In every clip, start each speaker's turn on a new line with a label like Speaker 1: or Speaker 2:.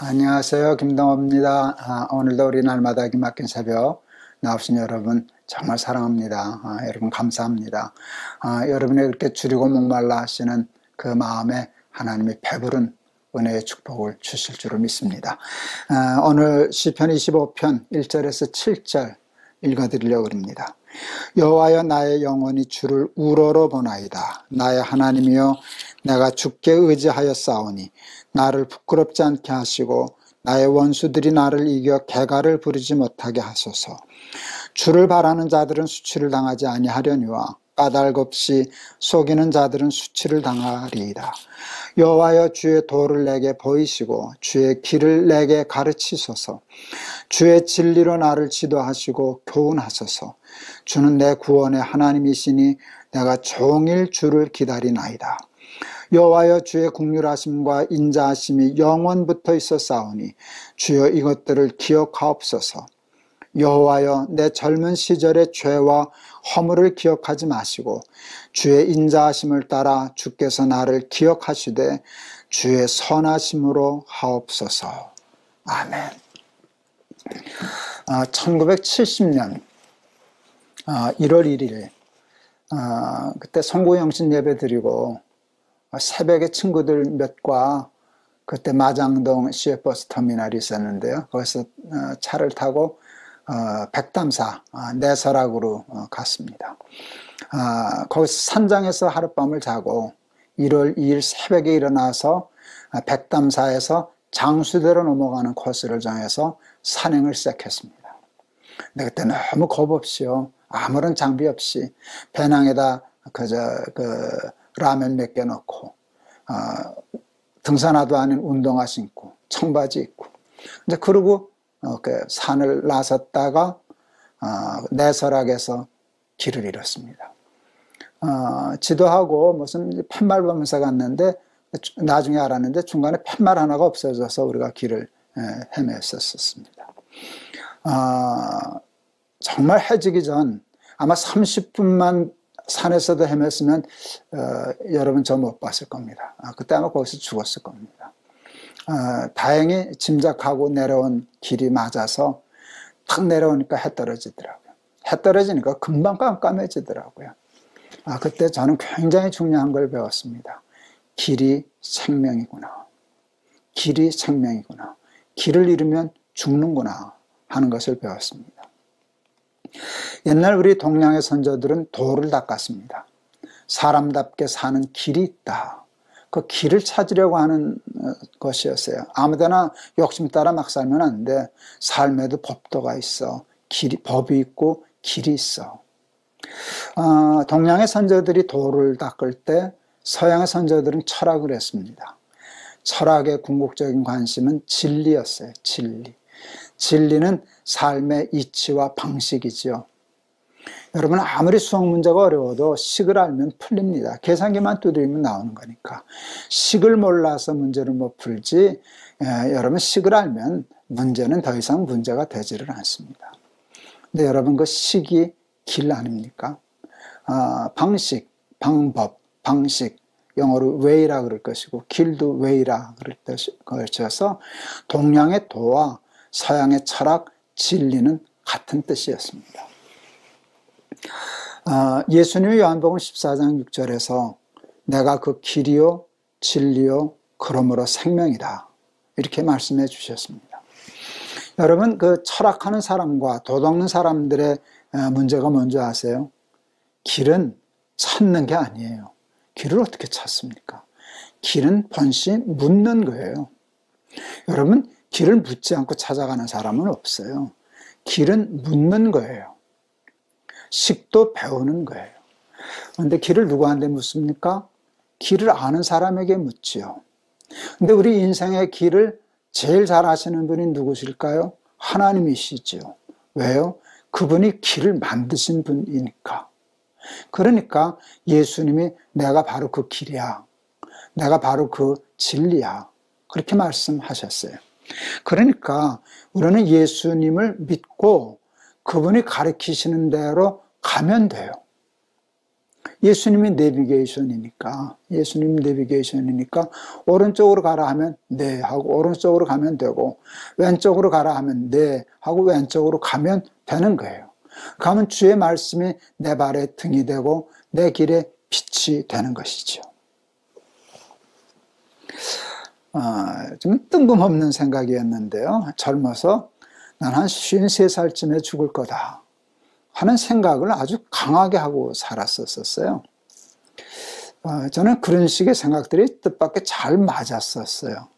Speaker 1: 안녕하세요. 김동호입니다. 오늘도 우리 날마다 기막힌 새벽 나오신 여러분 정말 사랑합니다. 여러분 감사합니다. 여러분의 그렇게 줄이고 목말라 하시는 그 마음에 하나님이 배부른 은혜의 축복을 주실 줄을 믿습니다. 오늘 시편 25편 1절에서 7절 읽어드리려고 합니다. 여호와여, 나의 영혼이 주를 우러러 보나이다. 나의 하나님이여, 내가 주께 의지하여 싸우니 나를 부끄럽지 않게 하시고 나의 원수들이 나를 이겨 개가를 부르지 못하게 하소서. 주를 바라는 자들은 수치를 당하지 아니하려니와 까닭없이 속이는 자들은 수치를 당하리이다. 여호와여, 주의 도를 내게 보이시고 주의 길을 내게 가르치소서. 주의 진리로 나를 지도하시고 교훈하소서. 주는 내 구원의 하나님이시니 내가 종일 주를 기다리나이다. 여호와여, 주의 긍휼하심과 인자하심이 영원부터 있었사오니 주여 이것들을 기억하옵소서. 여호와여, 내 젊은 시절의 죄와 허물을 기억하지 마시고 주의 인자하심을 따라 주께서 나를 기억하시되 주의 선하심으로 하옵소서. 아멘. 1970년 1월 1일 그때 송구영신 예배 드리고 새벽에 친구들 몇과 그때 마장동 시외버스 터미널이 있었는데요. 거기서 차를 타고 백담사 내설악으로 갔습니다. 거기서 산장에서 하룻밤을 자고 1월 2일 새벽에 일어나서 백담사에서 장수대로 넘어가는 코스를 정해서 산행을 시작했습니다. 근데 그때 너무 겁 없이요, 아무런 장비 없이 배낭에다 라면 몇 개 넣고 등산화도 아닌 운동화 신고 청바지 입고 이제 그러고 산을 나섰다가 내설악에서 길을 잃었습니다. 지도하고 무슨 팻말 보면서 갔는데 나중에 알았는데 중간에 팻말 하나가 없어져서 우리가 길을 헤맸었습니다. 정말 해지기 전 아마 30분만 산에서도 헤맸으면 여러분 저 못 봤을 겁니다. 그때 아마 거기서 죽었을 겁니다. 다행히 짐작하고 내려온 길이 맞아서 탁 내려오니까 해 떨어지더라고요. 해 떨어지니까 금방 깜깜해지더라고요. 그때 저는 굉장히 중요한 걸 배웠습니다. 길이 생명이구나. 길이 생명이구나. 길을 잃으면 죽는구나 하는 것을 배웠습니다. 옛날 우리 동양의 선조들은 도를 닦았습니다. 사람답게 사는 길이 있다. 그 길을 찾으려고 하는 것이었어요. 아무데나 욕심 따라 막 살면 안 돼. 삶에도 법도가 있어. 법이 있고 길이 있어. 동양의 선조들이 도를 닦을 때 서양의 선조들은 철학을 했습니다. 철학의 궁극적인 관심은 진리였어요. 진리. 진리는 삶의 이치와 방식이지요. 여러분, 아무리 수학 문제가 어려워도 식을 알면 풀립니다. 계산기만 두드리면 나오는 거니까. 식을 몰라서 문제를 못 풀지, 여러분 식을 알면 문제는 더 이상 문제가 되지를 않습니다. 근데 여러분, 그 식이 길 아닙니까? 방식, 방법, 방식, 영어로 way라 그럴 것이고 길도 way라 그럴 것이어서 동양의 도와 서양의 철학, 진리는 같은 뜻이었습니다. 예수님이 요한복음 14장 6절에서 내가 그 길이요 진리요 그러므로 생명이다 이렇게 말씀해 주셨습니다. 여러분, 그 철학하는 사람과 도덕는 사람들의 문제가 뭔지 아세요? 길은 찾는 게 아니에요. 길을 어떻게 찾습니까? 길은 번시 묻는 거예요. 여러분, 길을 묻지 않고 찾아가는 사람은 없어요. 길은 묻는 거예요. 식도 배우는 거예요. 그런데 길을 누구한테 묻습니까? 길을 아는 사람에게 묻지요. 근데 우리 인생의 길을 제일 잘 아시는 분이 누구실까요? 하나님이시지요. 왜요? 그분이 길을 만드신 분이니까. 그러니까 예수님이 내가 바로 그 길이야. 내가 바로 그 진리야. 그렇게 말씀하셨어요. 그러니까 우리는 예수님을 믿고 그분이 가르치시는 대로 가면 돼요. 예수님이 내비게이션이니까 오른쪽으로 가라 하면 네 하고 오른쪽으로 가면 되고, 왼쪽으로 가라 하면 네 하고 왼쪽으로 가면 되는 거예요. 가면 주의 말씀이 내 발의 등이 되고 내 길에 빛이 되는 것이죠. 좀 뜬금없는 생각이었는데요. 젊어서 난 한 53살쯤에 죽을 거다 하는 생각을 아주 강하게 하고 살았었어요. 저는 그런 식의 생각들이 뜻밖의 잘 맞았었어요.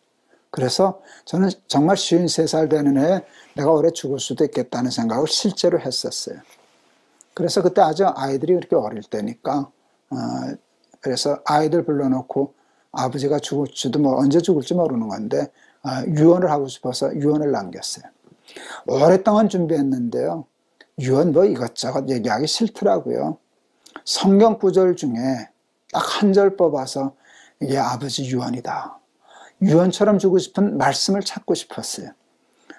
Speaker 1: 그래서 저는 정말 53살 되는 해에 내가 올해 죽을 수도 있겠다는 생각을 실제로 했었어요. 그래서 그때 아주 아이들이 그렇게 어릴 때니까, 그래서 아이들 불러놓고 아버지가 죽을지도 언제 죽을지 모르는 건데, 유언을 하고 싶어서 유언을 남겼어요. 오랫동안 준비했는데요. 유언 이것저것 얘기하기 싫더라고요. 성경 구절 중에 딱 한 절 뽑아서 이게 아버지 유언이다. 유언처럼 주고 싶은 말씀을 찾고 싶었어요.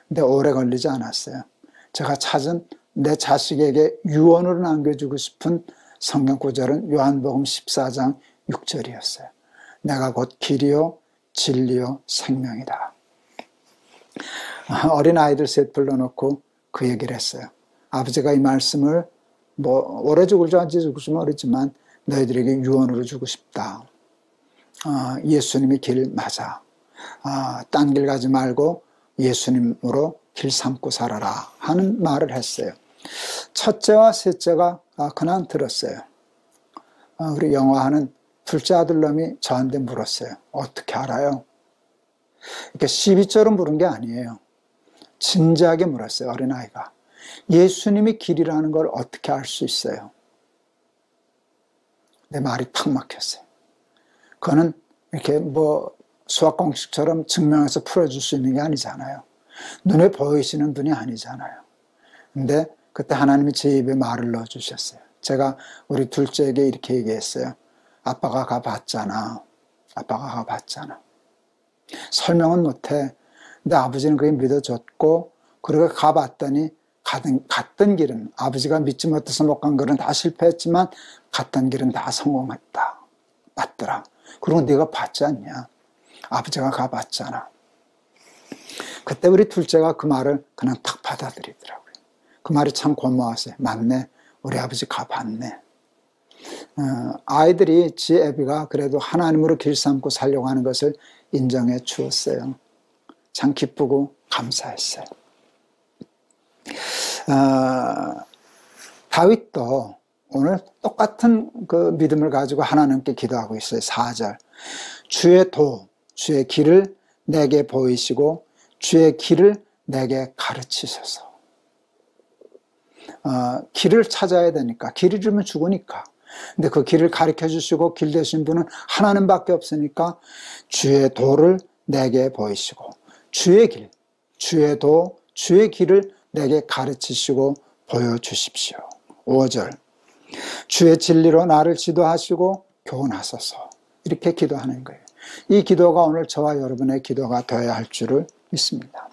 Speaker 1: 근데 오래 걸리지 않았어요. 제가 찾은 내 자식에게 유언으로 남겨주고 싶은 성경 구절은 요한복음 14장 6절이었어요. 내가 곧 길이요 진리요 생명이다. 어린 아이들 셋 불러놓고 그 얘기를 했어요. 아버지가 이 말씀을 오래 죽을지 언제 죽을지 모르지만 너희들에게 유언으로 주고 싶다. 예수님이 길 맞아. 딴 길 가지 말고 예수님으로 길 삼고 살아라 하는 말을 했어요. 첫째와 셋째가 그냥 들었어요. 우리 영화하는 둘째 아들놈이 저한테 물었어요. 어떻게 알아요? 이렇게 시비처럼 물은 게 아니에요. 진지하게 물었어요. 어린아이가. 예수님이 길이라는 걸 어떻게 알 수 있어요? 내 말이 탁 막혔어요. 그거는 이렇게 수학 공식처럼 증명해서 풀어줄 수 있는 게 아니잖아요. 눈에 보이시는 분이 아니잖아요. 근데 그때 하나님이 제 입에 말을 넣어주셨어요. 제가 우리 둘째에게 이렇게 얘기했어요. 아빠가 가봤잖아. 설명은 못해. 근데 아버지는 그게 믿어줬고, 그리고 가봤더니 갔던 길은, 아버지가 믿지 못해서 못 간 길은 다 실패했지만 갔던 길은 다 성공했다. 맞더라. 그리고 네가 봤지 않냐? 아버지가 가봤잖아. 그때 우리 둘째가 그 말을 그냥 탁 받아들이더라고요. 그 말이 참 고마웠어요. 맞네. 우리 아버지 가봤네. 아이들이 지 애비가 그래도 하나님으로 길 삼고 살려고 하는 것을 인정해 주었어요. 참 기쁘고 감사했어요. 다윗도 오늘 똑같은 그 믿음을 가지고 하나님께 기도하고 있어요. 4절. 주의 길을 내게 보이시고 주의 길을 내게 가르치소서. 길을 찾아야 되니까, 길 잃으면 죽으니까. 근데 그 길을 가르쳐 주시고 길 되신 분은 하나님밖에 없으니까 주의 도를 내게 보이시고 주의 길, 주의 도, 주의 길을 내게 가르치시고 보여주십시오. 5절. 주의 진리로 나를 지도하시고 교훈하소서. 이렇게 기도하는 거예요. 이 기도가 오늘 저와 여러분의 기도가 되어야 할 줄을 믿습니다.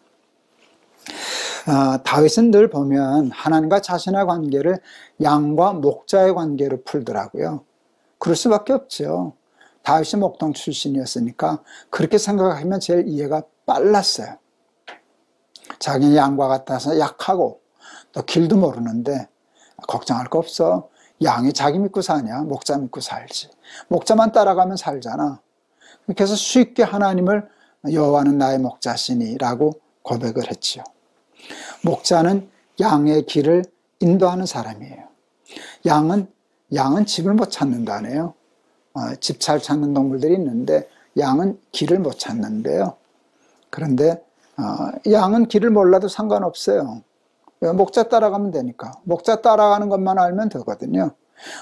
Speaker 1: 다윗은 늘 보면 하나님과 자신의 관계를 양과 목자의 관계로 풀더라고요. 그럴 수밖에 없죠. 다윗이 목동 출신이었으니까 그렇게 생각하면 제일 이해가 빨랐어요. 자기는 양과 같아서 약하고 또 길도 모르는데 걱정할 거 없어. 양이 자기 믿고 사냐? 목자 믿고 살지. 목자만 따라가면 살잖아. 그래서 쉽게 하나님을 여호와는 나의 목자시니라고 고백을 했지요. 목자는 양의 길을 인도하는 사람이에요. 양은 집을 못 찾는다네요. 집 잘 찾는 동물들이 있는데 양은 길을 못 찾는데요. 그런데 양은 길을 몰라도 상관없어요. 목자 따라가면 되니까. 목자 따라가는 것만 알면 되거든요.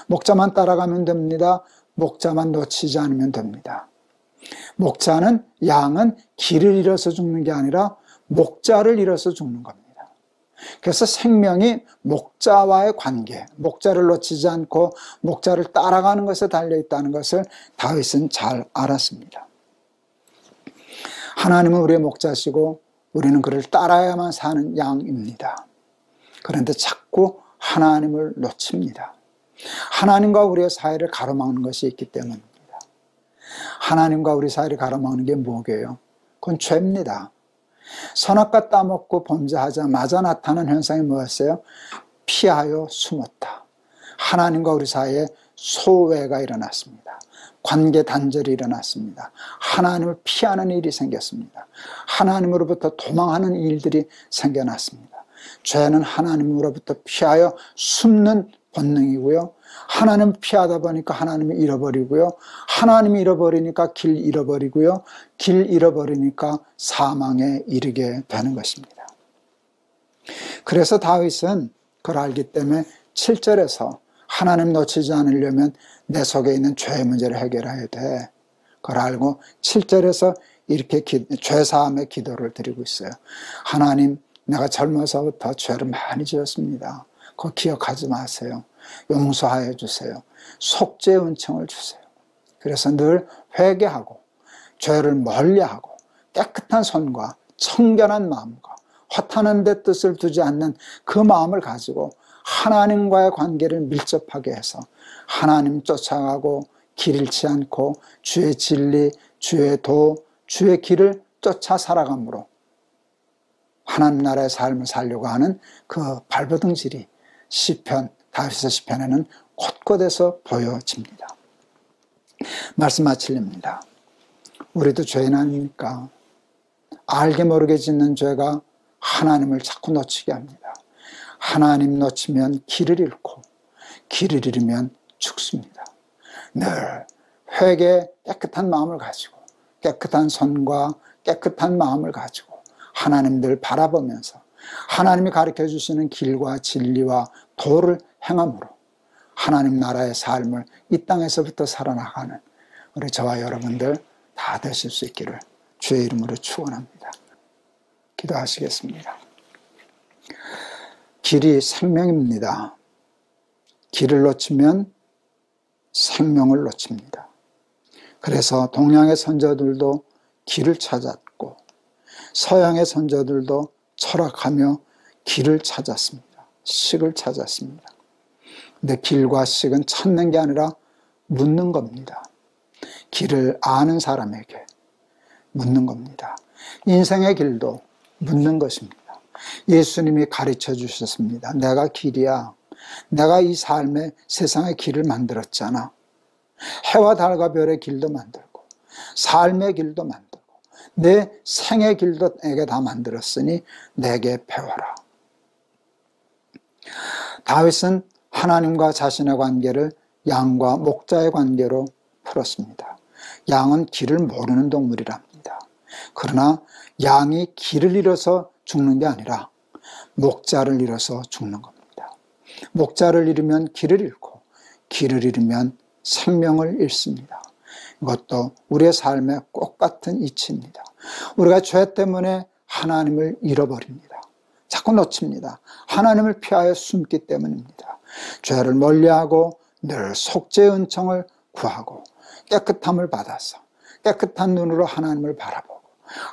Speaker 1: 목자만 따라가면 됩니다. 목자만 놓치지 않으면 됩니다. 목자는, 양은 길을 잃어서 죽는 게 아니라 목자를 잃어서 죽는 겁니다. 그래서 생명이 목자와의 관계, 목자를 놓치지 않고 목자를 따라가는 것에 달려있다는 것을 다윗은 잘 알았습니다. 하나님은 우리의 목자시고 우리는 그를 따라야만 사는 양입니다. 그런데 자꾸 하나님을 놓칩니다. 하나님과 우리의 사이를 가로막는 것이 있기 때문입니다. 하나님과 우리 사이를 가로막는 게 뭐게요? 그건 죄입니다. 선악과 따먹고 범죄하자마자 나타난 현상이 뭐였어요? 피하여 숨었다. 하나님과 우리 사이에 소외가 일어났습니다. 관계 단절이 일어났습니다. 하나님을 피하는 일이 생겼습니다. 하나님으로부터 도망하는 일들이 생겨났습니다. 죄는 하나님으로부터 피하여 숨는 본능이고요. 하나님 피하다 보니까 하나님을 잃어버리고요. 하나님을 잃어버리니까 길 잃어버리고요. 길 잃어버리니까 사망에 이르게 되는 것입니다. 그래서 다윗은 그걸 알기 때문에 7절에서 하나님 놓치지 않으려면 내 속에 있는 죄의 문제를 해결해야 돼. 그걸 알고 7절에서 이렇게 죄사함의 기도를 드리고 있어요. 하나님, 내가 젊어서부터 죄를 많이 지었습니다. 그거 기억하지 마세요. 용서하여 주세요. 속죄의 은총을 주세요. 그래서 늘 회개하고 죄를 멀리하고 깨끗한 손과 청결한 마음과 허탄한 데 뜻을 두지 않는 그 마음을 가지고 하나님과의 관계를 밀접하게 해서 하나님 쫓아가고 길 잃지 않고 주의 진리, 주의 도, 주의 길을 쫓아 살아감으로 하나님 나라의 삶을 살려고 하는 그 발버둥질이 시편, 다윗의 시편에는 곳곳에서 보여집니다. 말씀 마치렵니다. 우리도 죄인 아닙니까? 알게 모르게 짓는 죄가 하나님을 자꾸 놓치게 합니다. 하나님 놓치면 길을 잃고 길을 잃으면 죽습니다. 늘 회개, 깨끗한 마음을 가지고 깨끗한 손과 깨끗한 마음을 가지고 하나님 늘 바라보면서 하나님이 가르쳐 주시는 길과 진리와 도를 행함으로 하나님 나라의 삶을 이 땅에서부터 살아나가는 우리 저와 여러분들 다 되실 수 있기를 주의 이름으로 축원합니다. 기도하시겠습니다. 길이 생명입니다. 길을 놓치면 생명을 놓칩니다. 그래서 동양의 선조들도 길을 찾았고 서양의 선조들도 철학하며 길을 찾았습니다. 식을 찾았습니다. 근데 길과 식은 찾는 게 아니라 묻는 겁니다. 길을 아는 사람에게 묻는 겁니다. 인생의 길도 묻는 것입니다. 예수님이 가르쳐 주셨습니다. 내가 길이야. 내가 이 삶의 세상의 길을 만들었잖아. 해와 달과 별의 길도 만들고 삶의 길도 만들고 내 생의 길도 내게 다 만들었으니 내게 배워라. 다윗은 하나님과 자신의 관계를 양과 목자의 관계로 풀었습니다. 양은 길을 모르는 동물이랍니다. 그러나 양이 길을 잃어서 죽는 게 아니라 목자를 잃어서 죽는 겁니다. 목자를 잃으면 길을 잃고 길을 잃으면 생명을 잃습니다. 이것도 우리의 삶의 꼭 같은 이치입니다. 우리가 죄 때문에 하나님을 잃어버립니다. 자꾸 놓칩니다. 하나님을 피하여 숨기 때문입니다. 죄를 멀리하고 늘 속죄의 은총을 구하고 깨끗함을 받아서 깨끗한 눈으로 하나님을 바라보고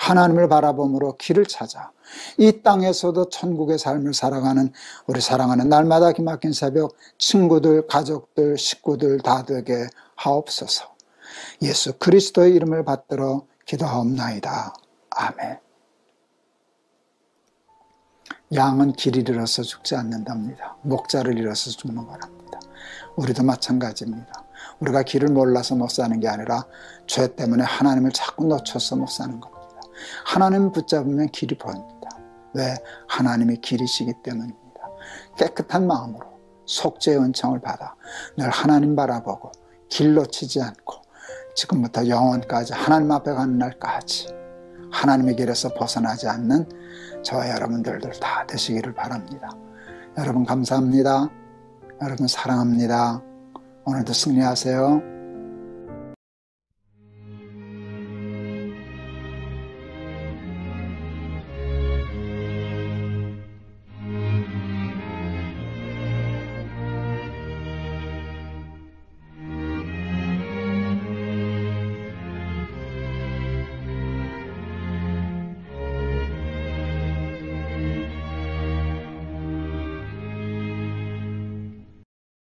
Speaker 1: 하나님을 바라봄으로 길을 찾아 이 땅에서도 천국의 삶을 살아가는 우리 사랑하는 날마다 기막힌 새벽 친구들, 가족들, 식구들 다 되게 하옵소서. 예수 그리스도의 이름을 받들어 기도하옵나이다. 아멘. 양은 길을 잃어서 죽지 않는답니다. 목자를 잃어서 죽는 거랍니다. 우리도 마찬가지입니다. 우리가 길을 몰라서 못 사는 게 아니라 죄 때문에 하나님을 자꾸 놓쳐서 못 사는 겁니다. 하나님을 붙잡으면 길이 보입니다. 왜? 하나님이 길이시기 때문입니다. 깨끗한 마음으로 속죄의 은총을 받아 늘 하나님 바라보고 길 놓치지 않고 지금부터 영원까지 하나님 앞에 가는 날까지 하나님의 길에서 벗어나지 않는 저와 여러분들도 다 되시기를 바랍니다. 여러분 감사합니다. 여러분 사랑합니다. 오늘도 승리하세요.